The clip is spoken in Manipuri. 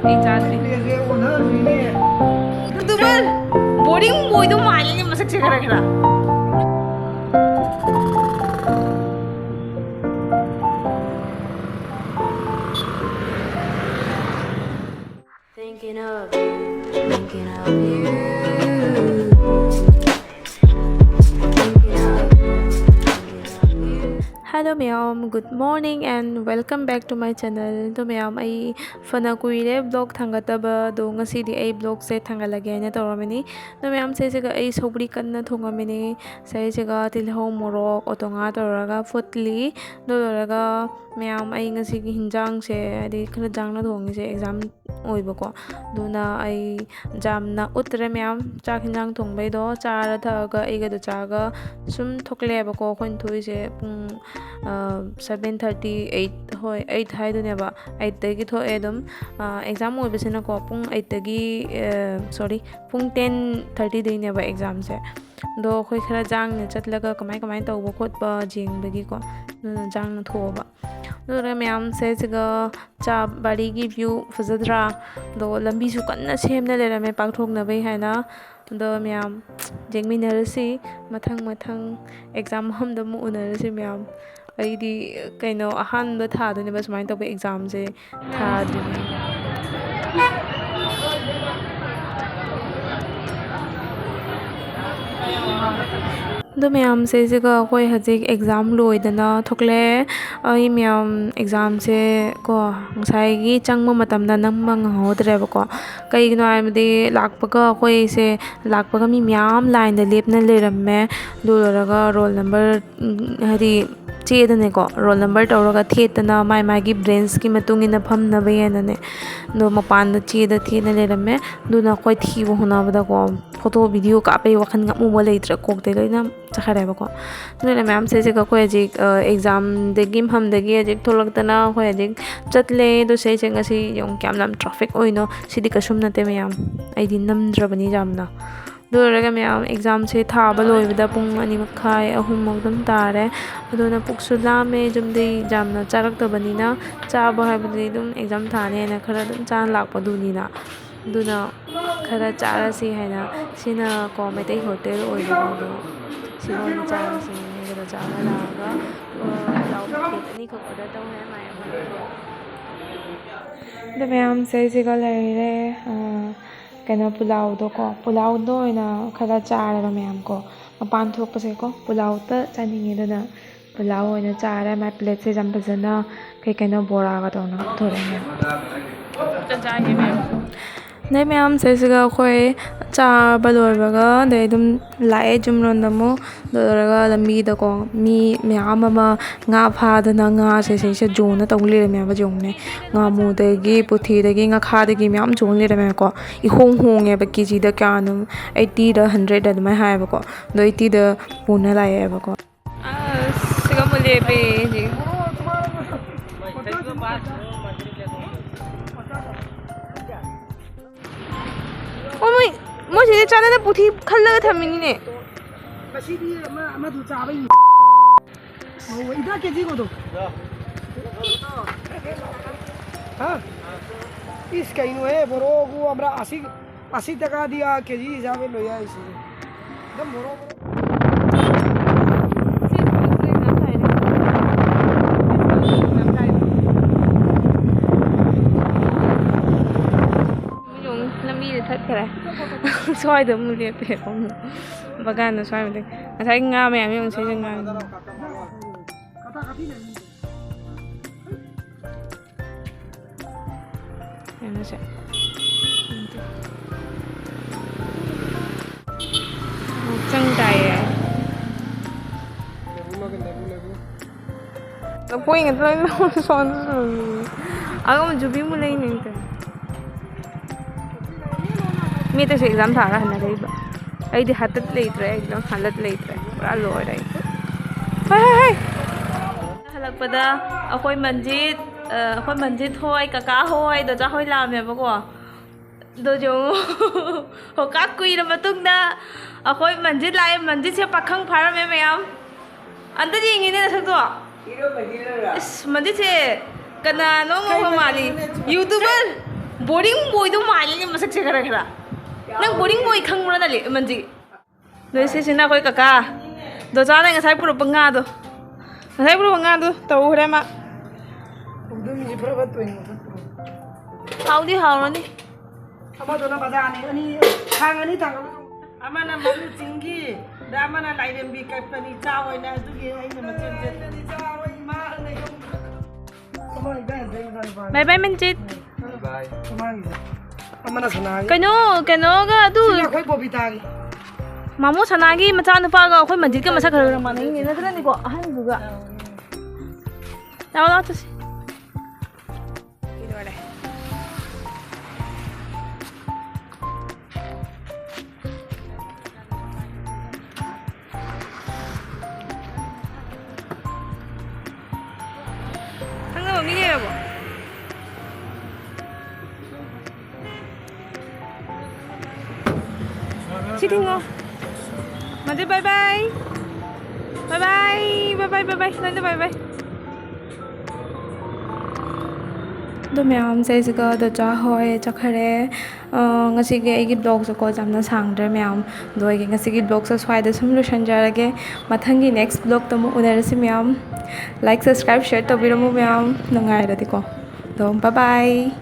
ꯑꯩ ꯆꯥꯗ꯭ꯔꯤ ꯌꯨꯇꯨꯕꯔ ꯕꯣꯔꯤꯡ ꯑꯣꯏꯗꯧ ꯃꯥꯜꯂꯤꯅꯦ ꯃꯁꯛꯁꯦ ꯈꯔ ꯈꯔ Thinking of you, thinking of you, thinking of you, thinking of you. Hello ma'am, good morning and welcome back to my channel. To ma'am ai fana kuire vlog thangataba do ngasidi ai vlog se thangalage na toramini. To ma'am se ga ai sobri kanna thongamini se ga tilho morok otonga toraga futli do raga ma'am ai ngasigi hinjang se adi khana jangna thongi se exam oibako duna ai jamna utre ma'am chak hinjang thongbai do chara thaga aiga do chaga sum thokle bako khon thui se pung 7:38 hoi 8 haiduneba 8 dagi thoe edum exam oibasina ko pung 8 dagi sorry pung 10:30 daineba exam se do khoi khara jang ne chatlaga kamai tawba khotba jingbagi ko jang na thoba do re myam se siga cha bari gi view fazadra do lambi su kanna semna lera me pakthok na bai haina do myam jengminarasi mathang exam hom da mu unarasi myam ꯑꯩꯗꯤ ꯀꯩꯅꯣ ꯑꯍꯥꯟꯕ ꯊꯥꯗꯣꯏꯅꯦꯕ ꯁꯨꯃꯥꯏꯅ ꯇꯧꯕ ꯑꯦꯛꯖꯥꯝꯁꯦ ꯊꯥꯗ꯭ꯔꯤꯅꯦ ꯑꯗꯣ ꯃꯌꯥꯝꯁꯦ ꯁꯤꯒ ꯑꯩꯈꯣꯏ ꯍꯧꯖꯤꯛ ꯑꯦꯛꯖꯥꯝ ꯂꯣꯏꯗꯅ ꯊꯣꯛꯂꯛꯑꯦ ꯑꯩ ꯃꯌꯥꯝ ꯑꯦꯛꯖꯥꯝꯁꯦ ꯀꯣ ꯉꯁꯥꯏꯒꯤ ꯆꯪꯕ ꯃꯇꯝꯗ ꯅꯝꯕ ꯉꯝꯍꯧꯗ꯭ꯔꯦꯕꯀꯣ ꯀꯩꯒꯤꯅꯣ ꯍꯥꯏꯕꯗꯤ ꯂꯥꯛꯄꯒ ꯑꯩꯈꯣꯏꯁꯦ ꯂꯥꯛꯄꯒ ꯃꯤ ꯃꯌꯥꯝ ꯂꯥꯏꯟꯗ ꯂꯦꯞꯅ ꯂꯩꯔꯝꯃꯦ ꯑꯗꯨ ꯂꯣꯏꯔꯒ ꯔꯣꯜ ꯅꯝꯕꯔ ꯍꯥꯏꯗꯤ ꯆꯦꯗꯅꯦꯀꯣ ꯔꯣꯜ ꯅꯝꯕꯔ ꯇꯧꯔꯒ ꯊꯦꯠꯇꯅ ꯃꯥꯒꯤ ꯕ꯭ꯔꯦꯟꯁꯀꯤ ꯃꯇꯨꯡ ꯏꯟꯅ ꯐꯝꯅꯕ ꯍꯦꯟꯅꯅꯦ ꯑꯗꯣ ꯃꯄꯥꯟꯗ ꯆꯦꯗ ꯊꯦꯠꯅ ꯂꯩꯔꯝꯃꯦ ꯑꯗꯨꯅ ꯑꯩꯈꯣꯏ ꯊꯤꯕ ꯍꯣꯠꯅꯕꯗꯀꯣ ꯐꯣꯇꯣ ꯚꯤꯗꯤꯑꯣ ꯀꯥꯞꯄꯒꯤ ꯋꯥꯈꯜ ꯑꯃꯨꯕ ꯂꯩꯇ꯭ꯔꯦ ꯀꯣꯛꯇꯩ ꯂꯣꯏꯅ ꯆꯠꯈ꯭ꯔꯦꯕꯀꯣ ꯑꯗꯨꯅ ꯃꯌꯥꯝꯁꯦ ꯑꯩꯈꯣꯏ ꯍꯧꯖꯤꯛ ꯑꯦꯛꯖꯥꯝꯗꯒꯤ ꯃꯐꯝꯗꯒꯤ ꯍꯧꯖꯤꯛ ꯊꯣꯛꯂꯛꯇꯅ ꯑꯩꯈꯣꯏ ꯍꯧꯖꯤꯛ ꯆꯠꯂꯦ ꯑꯗꯣ ꯁꯤꯁꯦ ꯉꯁꯤ ꯌꯦꯡꯉꯨ ꯀꯌꯥꯝ ꯌꯥꯝ ꯇ꯭ꯔꯥꯐꯤꯛ ꯑꯣꯏꯅꯣ ꯁꯤꯗꯤ ꯀꯩꯁꯨꯝ ꯅꯠꯇꯦ ꯃꯌꯥꯝ ꯑꯩꯗꯤ ꯅꯝꯗ꯭ꯔꯕꯅꯤ ꯌꯥꯝꯅ ꯑꯗꯨ ꯑꯣꯏꯔꯒ ꯃꯌꯥꯝ ꯑꯦꯛꯖꯥꯝꯁꯦ ꯊꯥꯕ ꯂꯣꯏꯕꯗ ꯄꯨꯡ 2:30 3 ꯑꯗꯨꯝ ꯇꯥꯔꯦ ꯑꯗꯨꯅ ꯄꯨꯛꯁꯨ ꯂꯥꯝꯃꯦ ꯌꯨꯝꯗꯩ ꯌꯥꯝꯅ ꯆꯥꯔꯛꯇꯕꯅꯤꯅ ꯆꯥꯕ ꯍꯥꯏꯕꯗꯤ ꯑꯗꯨꯝ ꯑꯦꯛꯖꯥꯝ ꯊꯥꯅꯦꯅ ꯈꯔ ꯑꯗꯨꯝ ꯆꯥꯅ ꯂꯥꯛꯄꯗꯨꯅꯤꯅ ꯑꯗꯨꯅ ꯈꯔ ꯆꯥꯔꯁꯤ ꯍꯥꯏꯅ ꯁꯤꯅ ꯀꯣ ꯃꯩꯇꯩ ꯍꯣꯇꯦꯜ ꯑꯣꯏꯕꯀꯣ ꯁꯤꯗ ꯑꯣꯏꯅ ꯆꯥꯔꯁꯤ ꯍꯥꯏꯅ ꯆꯥꯔ ꯂꯥꯛꯑꯒ ꯄꯨꯂꯥꯎ ꯄ꯭ꯂꯦꯠ 2ꯈꯛ ꯑꯣꯔꯗꯔ ꯇꯧꯋꯦ ꯑꯗꯣ ꯃꯌꯥꯝꯁꯦ ꯁꯤꯒ ꯂꯩꯔꯦ ꯀꯩꯅꯣ ꯄꯨꯂꯥꯎꯗꯣ ꯑꯣꯏꯅ ꯈꯔ ꯆꯥꯔꯦꯕ ꯃꯌꯥꯝ ꯀꯣ ꯃꯄꯥꯟ ꯊꯣꯛꯄꯁꯦꯀꯣ ꯄꯨꯂꯥꯎꯇ ꯆꯥꯅꯤꯡꯉꯦ ꯑꯗꯨꯅ ꯄꯨꯂꯥꯎ ꯑꯣꯏꯅ ꯆꯥꯔꯦ ꯃꯥꯏ ꯄ꯭ꯂꯦꯠꯁꯦ ꯌꯥꯝ ꯐꯖꯅ ꯀꯩꯅꯣ ꯕꯣꯔꯥꯒ ꯇꯧꯅ ꯄꯨꯊꯣꯔꯛꯑꯦ ꯑꯗꯩ ꯃꯌꯥꯝꯁꯦ ꯁꯤꯒ ꯑꯩꯈꯣꯏ ꯆꯥꯕ ꯂꯣꯏꯕꯒ ꯑꯗꯩ ꯑꯗꯨꯝ ꯂꯥꯛꯑꯦ ꯌꯨꯝꯂꯣꯝꯗ ꯑꯃꯨꯛ ꯂꯣꯏꯔꯒ ꯂꯝꯕꯤꯗꯀꯣ ꯃꯤ ꯃꯌꯥꯝ ꯑꯃ ꯉꯥ ꯐꯥꯗꯅ ꯉꯥꯁꯦ ꯁꯤꯁꯦ ꯖꯣꯟꯅ ꯇꯧ ꯂꯩꯔꯝꯃꯦꯕ ꯌꯦꯡꯉꯨꯅꯦ ꯉꯥꯃꯨꯗꯒꯤ ꯄꯨꯊꯤꯗꯒꯤ ꯉꯥꯈꯥꯗꯒꯤ ꯃꯌꯥꯝ ꯖꯣꯟ ꯂꯩꯔꯝꯃꯦꯕꯀꯣ ꯏꯍꯣꯡ ꯍꯣꯡꯉꯦꯕ ꯀꯦꯖꯤꯗ ꯀꯌꯥꯅꯣ 80ꯗ 100 ꯑꯗꯨꯃꯥꯏꯅ ꯍꯥꯏꯌꯦꯕꯀꯣ ꯑꯗꯣ 80ꯗ ꯄꯨꯅ ꯂꯥꯛꯑꯦꯕꯀꯣ ꯁꯤꯒ ꯑꯃꯨꯛ ꯂꯦꯞꯄꯦ ꯃꯣꯏꯁꯤꯗꯤ ꯆꯥꯅꯅ ꯄꯨꯊꯤ ꯈꯜꯂꯒ ꯊꯝꯃꯤꯅꯤꯅꯦ ꯃꯁꯤꯗꯤ ꯑꯃꯗꯨ ꯆꯥꯕꯩ ꯏꯗꯥ ꯀꯦꯖꯤꯒꯣꯗꯣ ꯍꯥ इस कहीं है बोरो को हमरा 80 टका दिया केजी हिसाब में लोया इसी एकदम बोरो ꯊꯠꯈ꯭ꯔꯦ ꯁ꯭ꯋꯥꯏꯗ ꯑꯃꯨꯛ ꯂꯦꯞꯄꯦ ꯕꯒꯥꯟꯗ ꯁ꯭ꯋꯥꯏꯗ ꯉꯁꯥꯏ ꯉꯥ ꯃꯌꯥꯝ ꯌꯦꯡꯉꯨ ꯁꯤꯁꯦ ꯉꯥ ꯀꯩꯅꯣꯁꯦ ꯆꯪ ꯇꯥꯏꯌꯦ ꯂꯐꯣꯏ ꯉꯥꯛꯇ ꯂꯣꯏꯅ ꯑꯒ ꯖꯨꯕꯤ ꯑꯃꯨꯛ ꯂꯩꯅꯤꯡꯇꯦ ꯃꯤꯇꯁꯨ ꯑꯦꯛꯖꯥꯝ ꯊꯥꯔꯒ ꯍꯟꯅꯔꯛꯏꯕ ꯑꯩꯗꯤ ꯍꯥꯇꯠ ꯂꯩꯇ꯭ꯔꯦ ꯑꯦꯛꯖꯥꯝ ꯍꯥꯂꯠ ꯂꯩꯇ꯭ꯔꯦ ꯄꯨꯔꯥ ꯂꯣꯏꯔꯦ ꯍꯣꯏ ꯍꯜꯂꯛꯄꯗ ꯑꯩꯈꯣꯏ ꯃꯟꯖꯤꯠ ꯍꯣꯏ ꯀꯀꯥ ꯍꯣꯏ ꯗꯣꯖꯥ ꯍꯣꯏ ꯂꯥꯛꯑꯝꯃꯦꯕꯀꯣ ꯑꯗꯣ ꯌꯦꯡꯉꯨ ꯍꯣꯀꯥ ꯀꯨꯏꯔ ꯃꯇꯨꯡꯗ ꯑꯩꯈꯣꯏ ꯃꯟꯖꯤꯠ ꯂꯥꯛꯑꯦ ꯃꯟꯖꯤꯠꯁꯦ ꯄꯥꯈꯪ ꯐꯥꯔꯝꯃꯦ ꯃꯌꯥꯝ ꯑꯝꯇ ꯌꯦꯡꯉꯤꯅꯦ ꯅꯁꯛꯇꯣ ꯏꯁ ꯃꯟꯖꯤꯠꯁꯦ ꯀꯅꯥꯅꯣ ꯉꯧꯕ ꯃꯥꯜꯂꯤ YouTuber boring boy do malini masak se khara khara nang boring boy khangmura na le manji Noi si sina koi kaka do cha na ngasai puro panga do ngasai puro panga do tau hore ma haudi haurani Amadona badani ani khangani tang amana malu chingi damana lairembi kapani chawai na dugi aina machen chen chawai ma nei kamai ga dei ga bye bye Manjit bye kamai amana sanai kano ga du sina khoi bobita gi mamu sanagi macha nupa ga khoi Manjit ga masa khara ma nei ne na ni ko ahan du ga lawa to si Sitting mo. Manjit, bye-bye. Bye-bye. Bye-bye, bye-bye. Nanda, bye-bye. Do myam se siga do cha hoi cha khare ngasi ge igi blog so ko jamna sangdre myam do ge ngasi gi blog so swai de solution jarage mathangi next blog to mo unarasi myam like subscribe share to biramu myam nangai ra diko do bye bye